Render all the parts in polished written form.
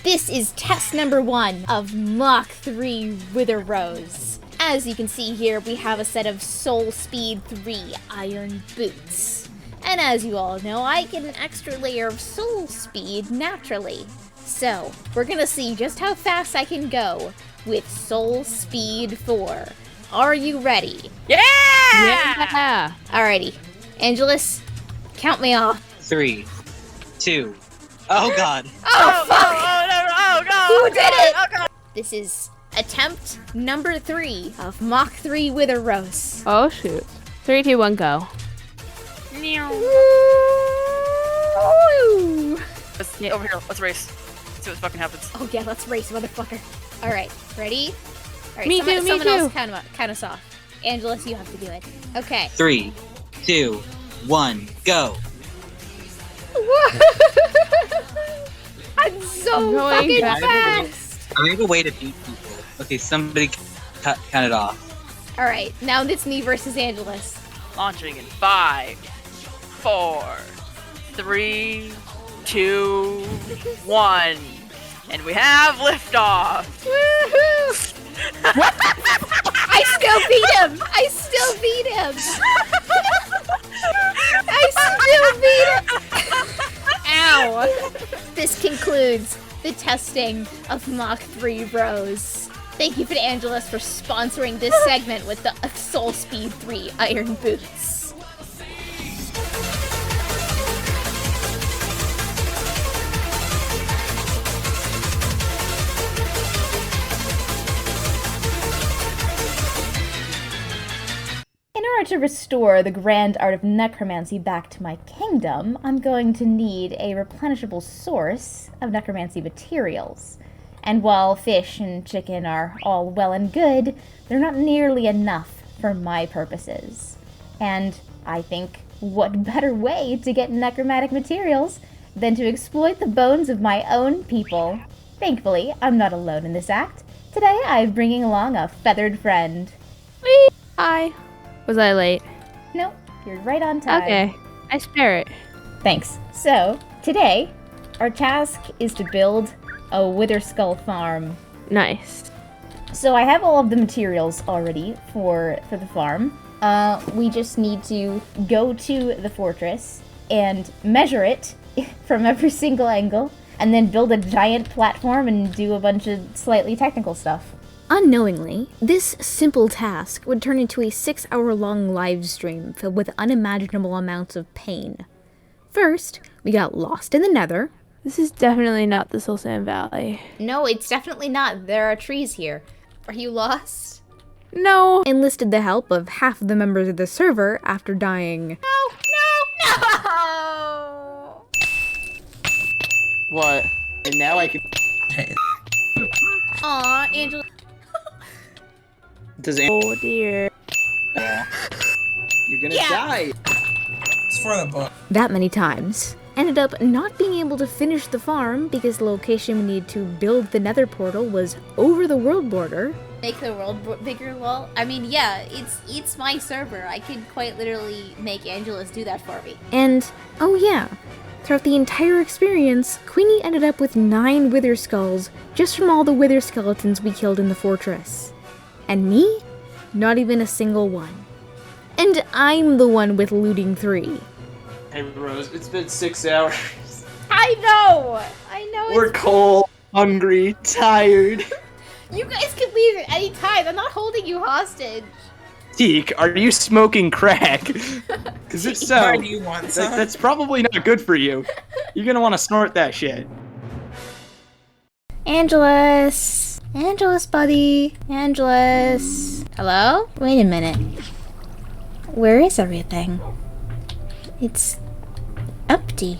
This is test number 1 of Mach 3 WITHER. As you can see here, we have a set of Soul Speed 3 iron boots. And as you all know, I get an extra layer of soul speed naturally. So, we're gonna see just how fast I can go with Soul Speed 4. Are you ready? Yeah! Alrighty. Angelus, count me off. 3, 2. Oh god. Oh fuck! Oh god! Who did it? Oh god! This is attempt number 3 of Mach 3 WITHER. Oh shoot. 3, 2, 1, go. Let's Over here, let's race. Let's see what fucking happens. Oh yeah, let's race, motherfucker. Alright, ready? Alright, Me too, me someone too. else count us off. Angelus, you have to do it. Okay. 3, 2, 1, go. I'm so I'm going fucking back. fast! I have a way to beat people. Okay, somebody count it off. Alright, now it's me versus Angelus. Launching in 5, 4, 3, 2, 1. And we have liftoff! Woohoo! I still beat him! I still beat him! Ow! This concludes the testing of Mach 3 Rose. Thank you to Angelus for sponsoring this segment with the Soul Speed 3 iron boots. In order to restore the grand art of necromancy back to my kingdom, I'm going to need a replenishable source of necromancy materials. And while fish and chicken are all well and good, they're not nearly enough for my purposes. And I think, what better way to get necromantic materials than to exploit the bones of my own people? Thankfully, I'm not alone in this act. Today, I'm bringing along a feathered friend. Whee! Hi. Was I late? Nope, you're right on time. Okay. I spare it. Thanks. So, today, our task is to build a Wither Skull farm. Nice. So I have all of the materials already for the farm. We just need to go to the fortress and measure it from every single angle, and then build a giant platform and do a bunch of slightly technical stuff. Unknowingly, this simple task would turn into a 6-hour-long live stream filled with unimaginable amounts of pain. First, we got lost in the nether. This is definitely not the Soul Sand Valley. No, it's definitely not. There are trees here. Are you lost? No. Enlisted the help of half of the members of the server after dying. No! What? And now I can. Aw, Angela. Does Oh dear. You're gonna Yeah. die. It's for the book. That many times. Ended up not being able to finish the farm because the location we need to build the nether portal was over the world border. Make the world bigger, lol? I mean, yeah, it's my server. I could quite literally make Angelus do that for me. And, oh yeah, throughout the entire experience, Queenie ended up with 9 wither skulls just from all the wither skeletons we killed in the fortress. And me? Not even a single one. And I'm the one with looting 3. Hey Rose, it's been 6 hours. I know! We're cold, hungry, tired. You guys can leave at any time. I'm not holding you hostage. Teak, are you smoking crack? Cause if so, Why do you want some? that's probably not good for you. You're gonna want to snort that shit. Angelus! Angelus, buddy! Angelus! Hello? Wait a minute. Where is everything? It's empty.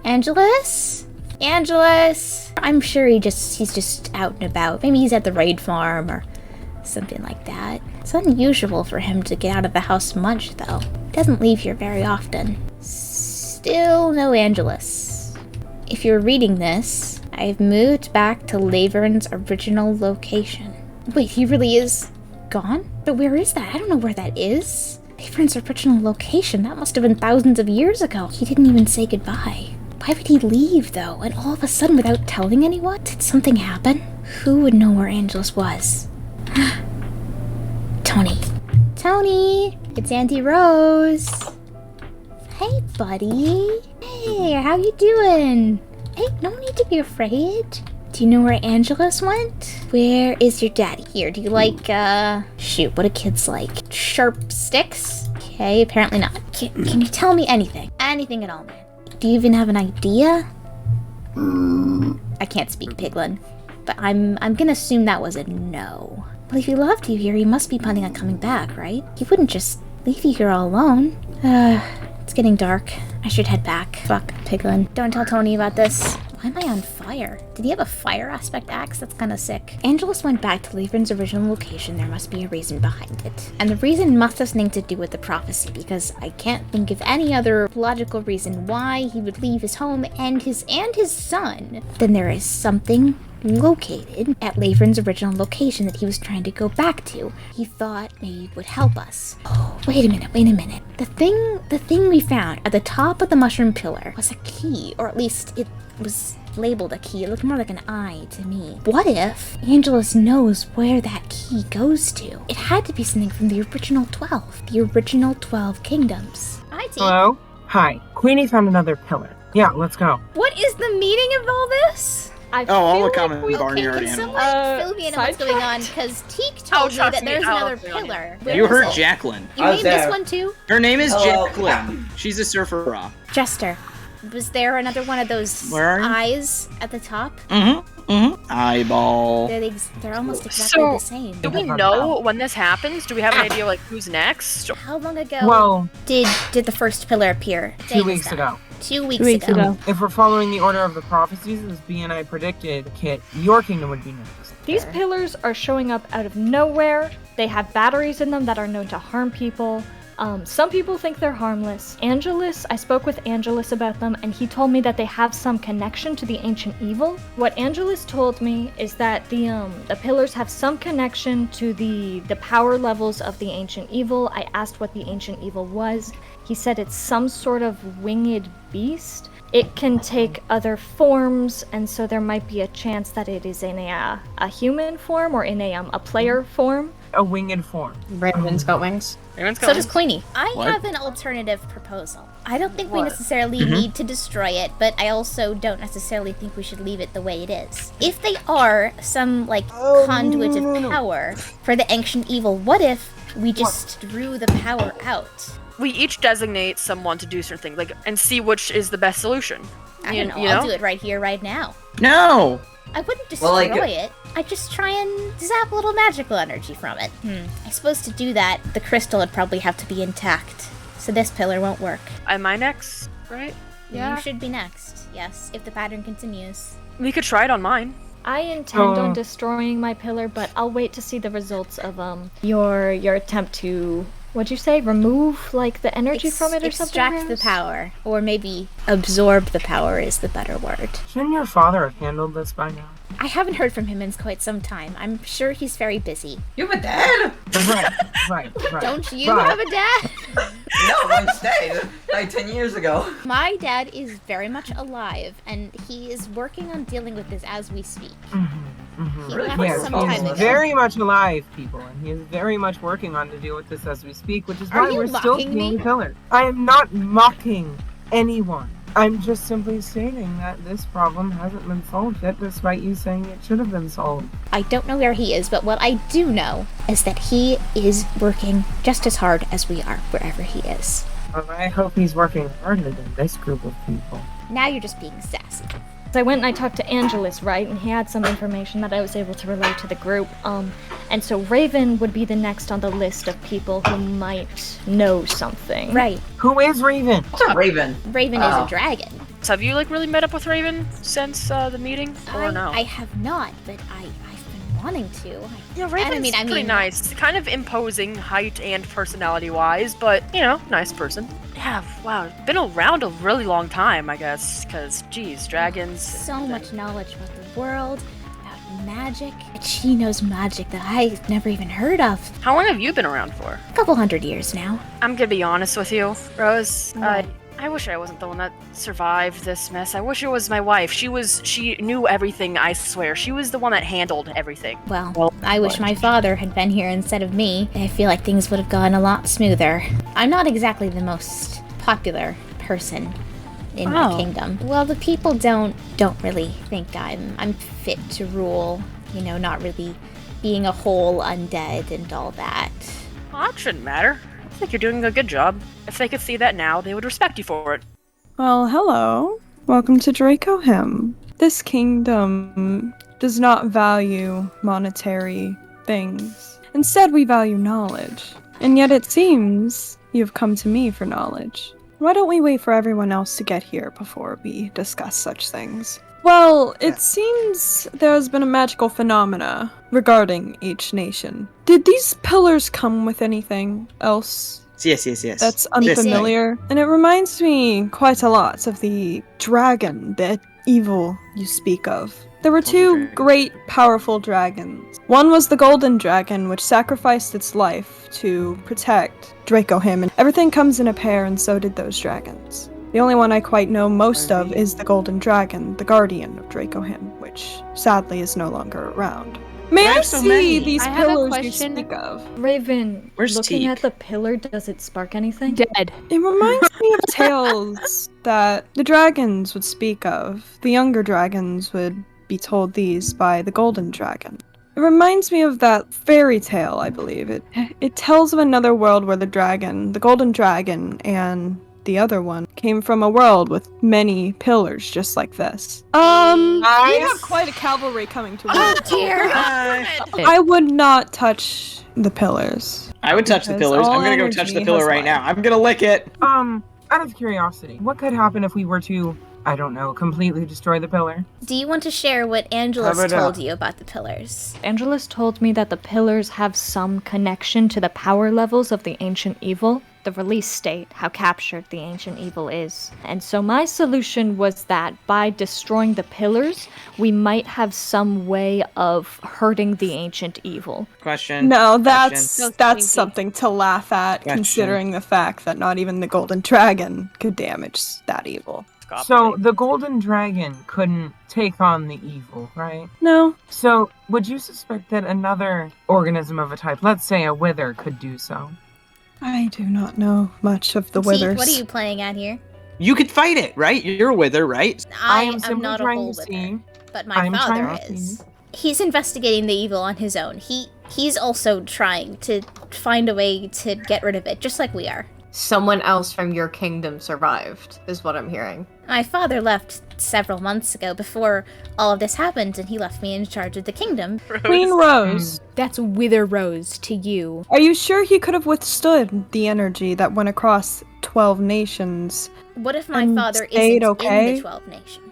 Angelus? Angelus! I'm sure he's just out and about. Maybe he's at the raid farm or something like that. It's unusual for him to get out of the house much, though. He doesn't leave here very often. Still no Angelus. If you're reading this, I've moved back to Lavern's original location. Wait, he really is gone? But where is that? I don't know where that is. Lavern's original location? That must have been thousands of years ago. He didn't even say goodbye. Why would he leave, though, and all of a sudden without telling anyone? Did something happen? Who would know where Angelus was? Tony. Tony! It's Auntie Rose! Hey, buddy! Hey, how you doing? Hey, no need to be afraid. Do you know where Angelus went? Where is your daddy? Here, do you like, shoot, what do kids like? Sharp sticks? Okay, apparently not. Can you tell me anything? Anything at all, man. Do you even have an idea? I can't speak Piglin, but I'm gonna assume that was a no. Well, if he loved you here, he must be planning on coming back, right? He wouldn't just leave you here all alone. It's getting dark. I should head back. Fuck, Piglin. Don't tell Tony about this. Why am I on fire? Did he have a fire aspect axe? That's kind of sick. Angelus went back to Leifrin's original location. There must be a reason behind it. And the reason must have something to do with the prophecy, because I can't think of any other logical reason why he would leave his home and his son. Then there is something located at Leifrin's original location that he was trying to go back to. He thought maybe it would help us. Oh, wait a minute. The thing we found at the top of the mushroom pillar was a key, or at least it was labeled a key. It looked more like an eye to me. What if Angelus knows where that key goes to? It had to be something from the original 12. The original 12 kingdoms. Hi, T. Hello? Hi. Queenie found another pillar. Yeah, let's go. What is the meaning of all this? all the common Okay, barnyard can animals. someone fill me in on what's going on? Because Teak told me that there's another pillar. Where You is heard it? Jacqueline. You named this one too? Her name is Jacqueline. She's a surfer raw. Jester. Was there another one of those Where are you? eyes at the top? Eyeball. They're almost exactly the same. Do we know when this happens? Do we have an idea, like, who's next? How long ago Well, did the first pillar appear? 2 weeks ago. 2 weeks ago. If we're following the order of the prophecies, as B and I predicted, Kit, your kingdom would be next. These pillars are showing up out of nowhere. They have batteries in them that are known to harm people. Some people think they're harmless. Angelus, I spoke with Angelus about them, and he told me that they have some connection to the ancient evil. What Angelus told me is that the pillars have some connection to the power levels of the ancient evil. I asked what the ancient evil was. He said it's some sort of winged beast. It can take other forms, and so there might be a chance that it is in a human form or in a player form. A winged form. Raven's got wings. So does Queenie. I What? have an alternative proposal. I don't think we necessarily need to destroy it, but I also don't necessarily think we should leave it the way it is. If they are some, conduit of power for the ancient evil, what if we just drew the power out? We each designate someone to do certain things, and see which is the best solution. I don't know. I'll do it right here, right now. No! I wouldn't destroy it. I'd just try and zap a little magical energy from it. I suppose to do that, the crystal would probably have to be intact. So this pillar won't work. Am I next, right? You should be next, yes, if the pattern continues. We could try it on mine. I intend on destroying my pillar, but I'll wait to see the results of your attempt to, what'd you say, remove the energy from it or something? Extract the power, or maybe absorb the power is the better word. Shouldn't your father have handled this by now? I haven't heard from him in quite some time. I'm sure he's very busy. You have a dad? Right. Don't you have a dad? No, mine stayed like 10 years ago. My dad is very much alive, and he is working on dealing with this as we speak. He left Yes, some he time is ago. very much alive, people, and he is very much working on to deal with this as we speak, which is Are why you we're still mocking me? being pillars. I am not mocking anyone. I'm just simply stating that this problem hasn't been solved yet, despite you saying it should have been solved. I don't know where he is, but what I do know is that he is working just as hard as we are, wherever he is. Well, I hope he's working harder than this group of people. Now you're just being sassy. So I went and I talked to Angelus, right? And he had some information that I was able to relay to the group. And so Raven would be the next on the list of people who might know something. Right. Who is Raven? What's up, Raven? Raven is a dragon. So have you really met up with Raven since the meeting, or no? I have not, but I've been wanting to. Yeah, Raven's pretty nice. Kind of imposing height and personality-wise, but, nice person. Yeah, wow, been around a really long time, I guess, because, geez, dragons... So much knowledge about the world, about magic. And she knows magic that I've never even heard of. How long have you been around for? A couple 100 years now. I'm gonna be honest with you, Rose. I wish I wasn't the one that survived this mess. I wish it was my wife. She knew everything, I swear. She was the one that handled everything. Well, I wish my father had been here instead of me. I feel like things would have gone a lot smoother. I'm not exactly the most popular person in my kingdom. Well, the people don't really think I'm fit to rule. You know, not really being a whole undead and all that. Well, that shouldn't matter. I think you're doing a good job. If they could see that now, they would respect you for it. Well, hello. Welcome to Dracohim. This kingdom does not value monetary things. Instead, we value knowledge. And yet it seems you've come to me for knowledge. Why don't we wait for everyone else to get here before we discuss such things? Well, it seems there has been a magical phenomena regarding each nation. Did these pillars come with anything else? Yes. That's unfamiliar. And it reminds me quite a lot of the dragon, the evil you speak of. There were two great, powerful dragons. One was the golden dragon, which sacrificed its life to protect Dracohim, and everything comes in a pair, and so did those dragons. The only one I quite know most of is the golden dragon, the guardian of Dracohim, which sadly is no longer around. May I see these I have a pillars you question. speak of? Raven, Where's looking Teak? at the pillar, does it spark anything? Dead. It reminds me of tales that the dragons would speak of. The younger dragons would be told these by the golden dragon. It reminds me of that fairy tale, I believe. It tells of another world where the golden dragon, and the other one came from a world with many pillars just like this. We have quite a cavalry coming towards us. Dear. I would not touch the pillars. I would touch the Because pillars. I'm all gonna go touch the energy pillar has right life. now. I'm gonna lick it. Out of curiosity, what could happen if we were to, I don't know, completely destroy the pillar? Do you want to share what Angelus How about told that? you about the pillars? Angelus told me that the pillars have some connection to the power levels of the ancient evil, the release state, how captured the ancient evil is. And so my solution was that by destroying the pillars, we might have some way of hurting the ancient evil. Question. No, Question. that's something to laugh at, Gotcha. considering the fact that not even the golden dragon could damage that evil. So the golden dragon couldn't take on the evil, right? No. So would you suspect that another organism of a type, let's say a wither, could do so? I do not know much of the Teak, withers. what are you playing at here? You could fight it, right? You're a wither, right? I am am simply not a trying whole to wither, see. but my I'm father trying to is. see. He's investigating the evil on his own. He's also trying to find a way to get rid of it, just like we are. Someone else from your kingdom survived, is what I'm hearing. My father left several months ago before all of this happened, and he left me in charge of the kingdom. Queen Rose, That's WITHER to you. are you sure he could have withstood the energy that went across 12 nations? What if my And father stayed isn't in okay? the 12 nations?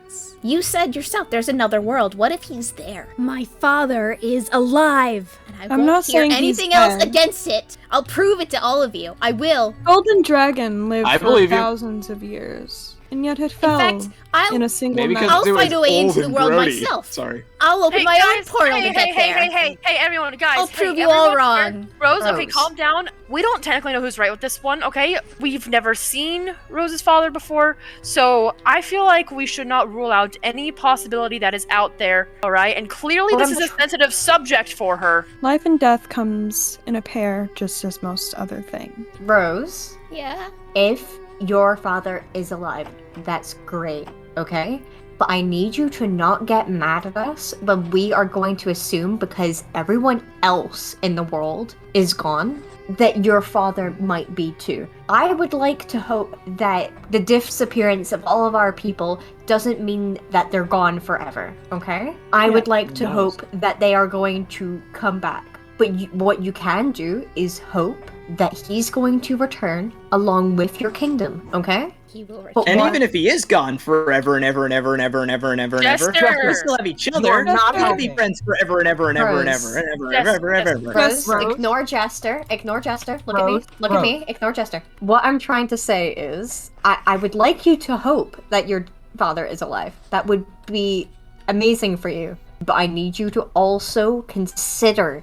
You said yourself there's another world. What if he's there? My father is alive. And I I'm won't not hear saying he's anything else dead. against it. I'll prove it to all of you. I will. Golden dragon lived I for believe you. thousands of years, and yet it fell In fact, in a single Maybe night. because I'll it was find a way into old the and world grody. myself. Sorry. I'll open my own guys, portal to get there. Hey, everyone, guys. I'll hey, prove you everyone, all wrong. Rose, okay, Rose. calm down. We don't technically know who's right with this one, okay? We've never seen Rose's father before, so I feel like we should not rule out any possibility that is out there, alright? And clearly this is a sensitive subject for her. Life and death comes in a pair, just as most other things. Rose, Yeah. if your father is alive, that's great, okay? But I need you to not get mad at us, but we are going to assume, because everyone else in the world is gone, that your father might be too. I would like to hope that the disappearance of all of our people doesn't mean that they're gone forever, okay? I would like to hope that they are going to come back. But what you can do is hope that he's going to return along with your kingdom, okay? He will return. But And what- even if he is gone forever and ever and ever and ever and ever and ever and ever, Jester! we still have each You other. are not We can be helping. friends forever and ever and ever and Rose. ever and ever and Yes, ever and yes. ever. Rose, Rose. ignore Jester. Ignore Jester. Look Rose, at me. Look at me. Ignore Jester. What I'm trying to say is, I would like you to hope that your father is alive. That would be amazing for you. But I need you to also consider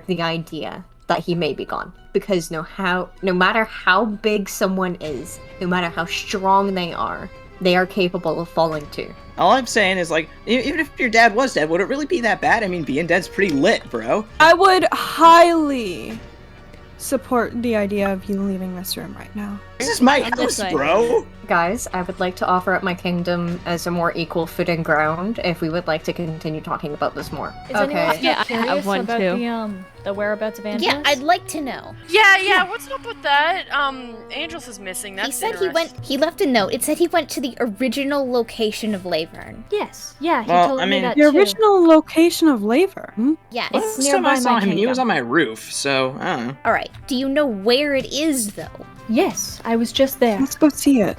the idea that he may be gone. Because no matter how big someone is, no matter how strong they are capable of falling too. All I'm saying is, like, even if your dad was dead, would it really be that bad? I mean, being dead's pretty lit, bro. I would highly support the idea of you leaving this room right now. This is my house, bro. Guys, I would like to offer up my kingdom as a more equal footing ground if we would like to continue talking about this more. Is anyone still Yeah, I curious have one about too. the whereabouts of Angelus? Yeah, I'd like to know. Yeah, what's up with that? Angelus is missing. That's He said interesting. he left a note. It said he went to the original location of Laverne. Yes. Yeah, he Well, told I me mean- that The too. original location of Laverne? Yeah, It's Last time I nearby saw my him, he was kingdom. on my roof, so, I don't know. Alright, do you know where it is, though? Yes, I was just there. Let's go see it.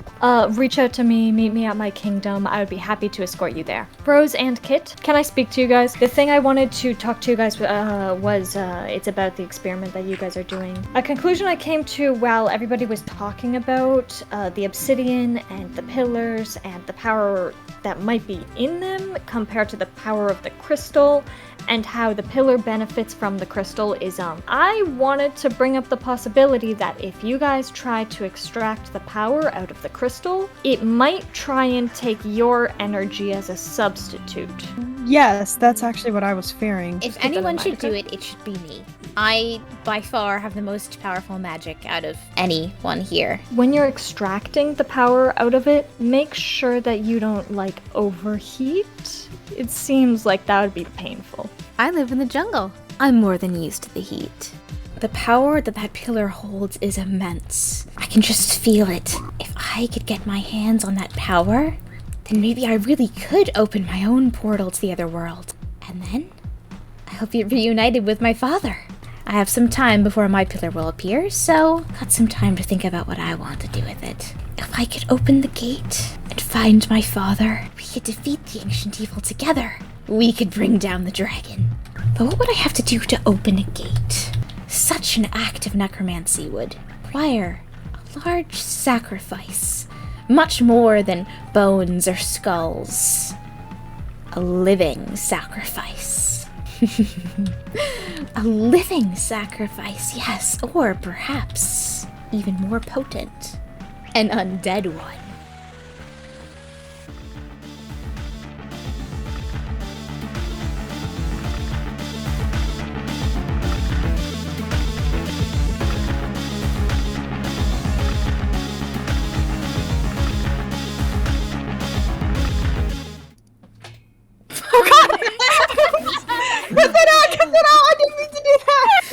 Reach out to me, meet me at my kingdom. I would be happy to escort you there. Rose and Kit, can I speak to you guys? The thing I wanted to talk to you guys was it's about the experiment that you guys are doing. A conclusion I came to while everybody was talking about the obsidian and the pillars and the power that might be in them compared to the power of the crystal and how the pillar benefits from the crystal is I wanted to bring up the possibility that if you guys try to extract the power out of the crystal, it might try and take your energy as a substitute. Yes, that's actually what I was fearing. If keep that in anyone mind, should do okay? it, it should be me. I, by far, have the most powerful magic out of anyone here. When you're extracting the power out of it, make sure that you don't like overheat. It seems like that would be painful. I live in the jungle. I'm more than used to the heat. The power that pillar holds is immense. I can just feel it. If I could get my hands on that power, then maybe I really could open my own portal to the other world. And then, I'll be reunited with my father. I have some time before my pillar will appear, so got some time to think about what I want to do with it. If I could open the gate and find my father, we could defeat the ancient evil together. We could bring down the dragon. But what would I have to do to open a gate? Such an act of necromancy would require a large sacrifice, much more than bones or skulls. A living sacrifice. A living sacrifice, yes, or perhaps even more potent, an undead one. Oh god!